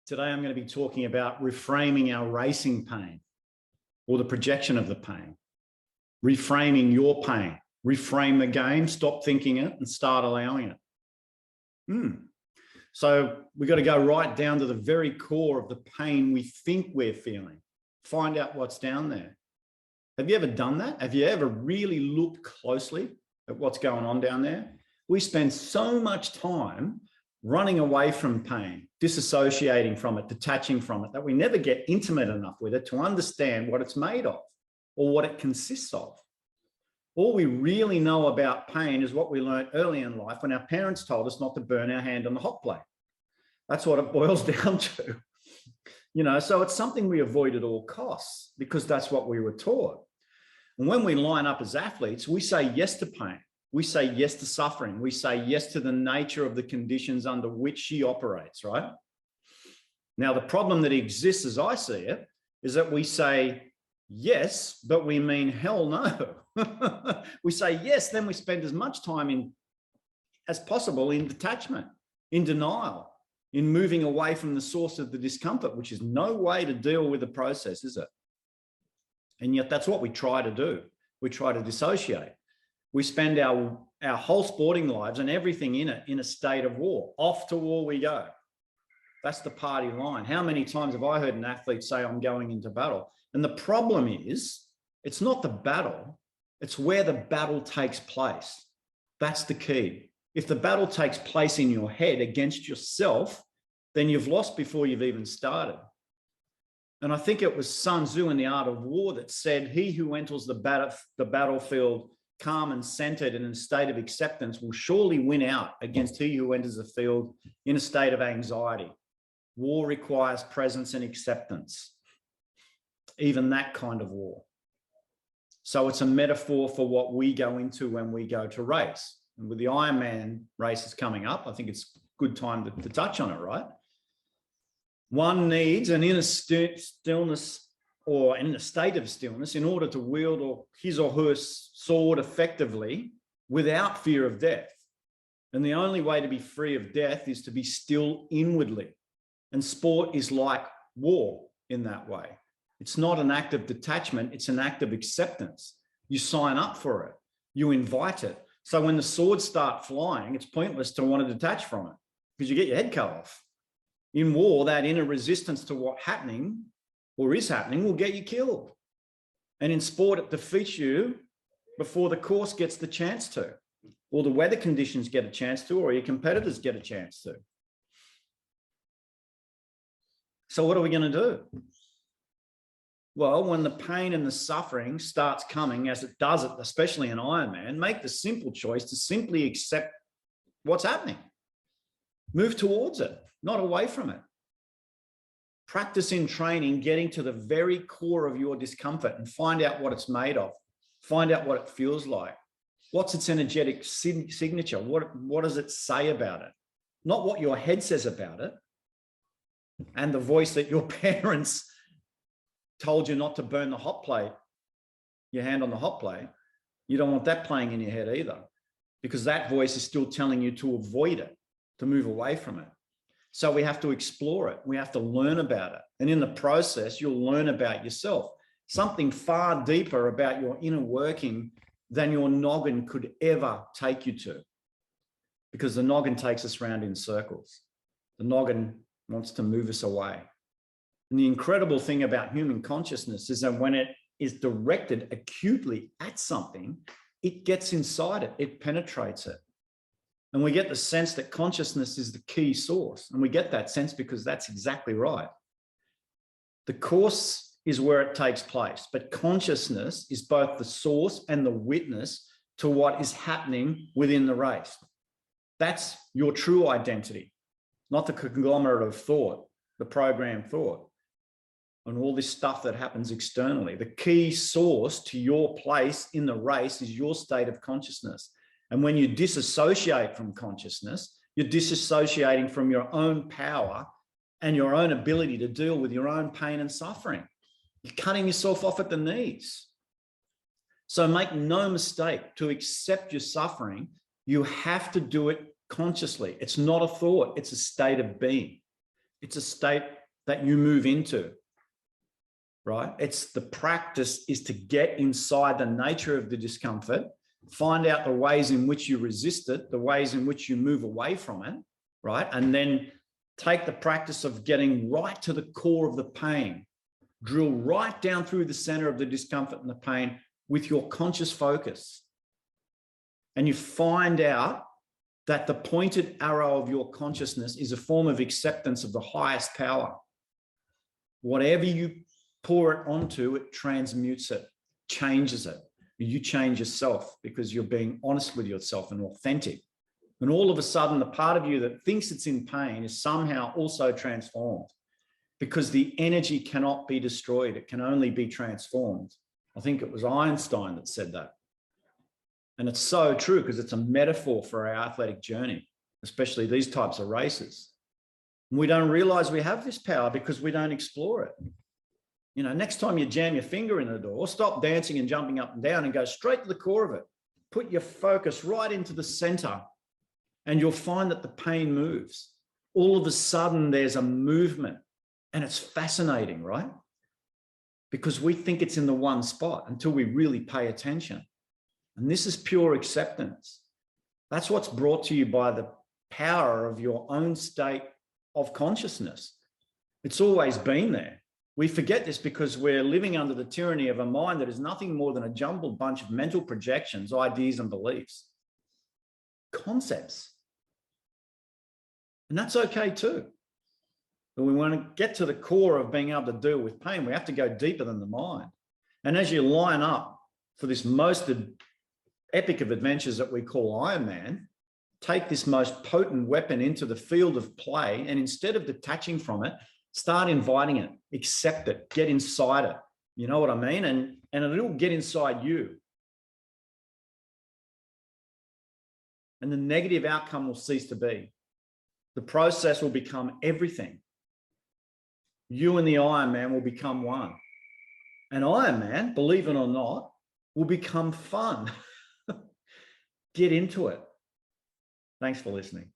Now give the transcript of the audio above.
Today, I'm going to be talking about reframing our racing pain or the projection of the pain, reframing your pain, reframe the game, stop thinking it and start allowing it. So we've got to go right down to the very core of the pain we think we're feeling, find out what's down there. Have you ever done that? Have you ever really looked closely at what's going on down there? We spend so much time running away from pain, disassociating from it, detaching from it, that we never get intimate enough with it to understand what it's made of or what it consists of. All we really know about pain is what we learned early in life when our parents told us not to burn our hand on the hot plate. That's what it boils down to. So it's something we avoid at all costs because that's what we were taught. And when we line up as athletes, we say yes to pain. We say yes to suffering. We say yes to the nature of the conditions under which she operates, right? Now, the problem that exists as I see it is that we say yes, but we mean hell no. We say yes, then we spend as much time as possible in detachment, in denial, in moving away from the source of the discomfort, which is no way to deal with the process, is it? And yet that's what we try to do. We try to dissociate. We spend our whole sporting lives and everything in it in a state of war. Off to war we go. That's the party line. How many times have I heard an athlete say, I'm going into battle? And the problem is, it's not the battle, it's where the battle takes place. That's the key. If the battle takes place in your head against yourself, then you've lost before you've even started. And I think it was Sun Tzu in The Art of War that said, he who enters the battlefield calm and centered and in a state of acceptance will surely win out against he who enters the field in a state of anxiety. War requires presence and acceptance, even that kind of war. So it's a metaphor for what we go into when we go to race. And with the Ironman races coming up, I think it's a good time to touch on it, right? One needs an inner stillness or in a state of stillness in order to wield his or her sword effectively without fear of death. And the only way to be free of death is to be still inwardly. And sport is like war in that way. It's not an act of detachment, it's an act of acceptance. You sign up for it, you invite it. So when the swords start flying, it's pointless to want to detach from it because you get your head cut off. In war, that inner resistance to what's happening or is happening will get you killed. And in sport, it defeats you before the course gets the chance to, or the weather conditions get a chance to, or your competitors get a chance to. So what are we going to do? Well, when the pain and the suffering starts coming, as it does, especially in Ironman, make the simple choice to simply accept what's happening. Move towards it, not away from it. Practice in training, getting to the very core of your discomfort and find out what it's made of. Find out what it feels like. What's its energetic signature? What does it say about it? Not what your head says about it. And the voice that your parents told you not to burn the hot plate, your hand on the hot plate. You don't want that playing in your head either, because that voice is still telling you to avoid it, to move away from it. So we have to explore it. We have to learn about it. And in the process, you'll learn about yourself, something far deeper about your inner working than your noggin could ever take you to, because the noggin takes us around in circles. The noggin wants to move us away. And the incredible thing about human consciousness is that when it is directed acutely at something, it gets inside it, it penetrates it. And we get the sense that consciousness is the key source. And we get that sense because that's exactly right. The course is where it takes place, but consciousness is both the source and the witness to what is happening within the race. That's your true identity, not the conglomerate of thought, the programmed thought, and all this stuff that happens externally. The key source to your place in the race is your state of consciousness. And when you disassociate from consciousness, you're disassociating from your own power and your own ability to deal with your own pain and suffering. You're cutting yourself off at the knees. So make no mistake, to accept your suffering, you have to do it consciously. It's not a thought, it's a state of being. It's a state that you move into, right? It's the practice is to get inside the nature of the discomfort, find out the ways in which you resist it, the ways in which you move away from it, right? And then take the practice of getting right to the core of the pain, drill right down through the center of the discomfort and the pain with your conscious focus. And you find out that the pointed arrow of your consciousness is a form of acceptance of the highest power. Whatever you pour it onto, it transmutes it, changes it. You change yourself because you're being honest with yourself and authentic. And all of a sudden, the part of you that thinks it's in pain is somehow also transformed, because the energy cannot be destroyed. It can only be transformed. I think it was Einstein that said that. And it's so true, because it's a metaphor for our athletic journey, especially these types of races. And we don't realize we have this power because we don't explore it. You know, next time you jam your finger in the door, stop dancing and jumping up and down and go straight to the core of it. Put your focus right into the center, and you'll find that the pain moves. All of a sudden, there's a movement, and it's fascinating, right? Because we think it's in the one spot until we really pay attention. And this is pure acceptance. That's what's brought to you by the power of your own state of consciousness. It's always been there. We forget this because we're living under the tyranny of a mind that is nothing more than a jumbled bunch of mental projections, ideas, and beliefs, concepts. And that's okay too. But we want to get to the core of being able to deal with pain. We have to go deeper than the mind. And as you line up for this most epic of adventures that we call Iron Man, take this most potent weapon into the field of play, and instead of detaching from it, start inviting it, accept it, get inside it. You know what I mean? And it'll get inside you. And the negative outcome will cease to be. The process will become everything. You and the Iron Man will become one. And Iron Man, believe it or not, will become fun. Get into it. Thanks for listening.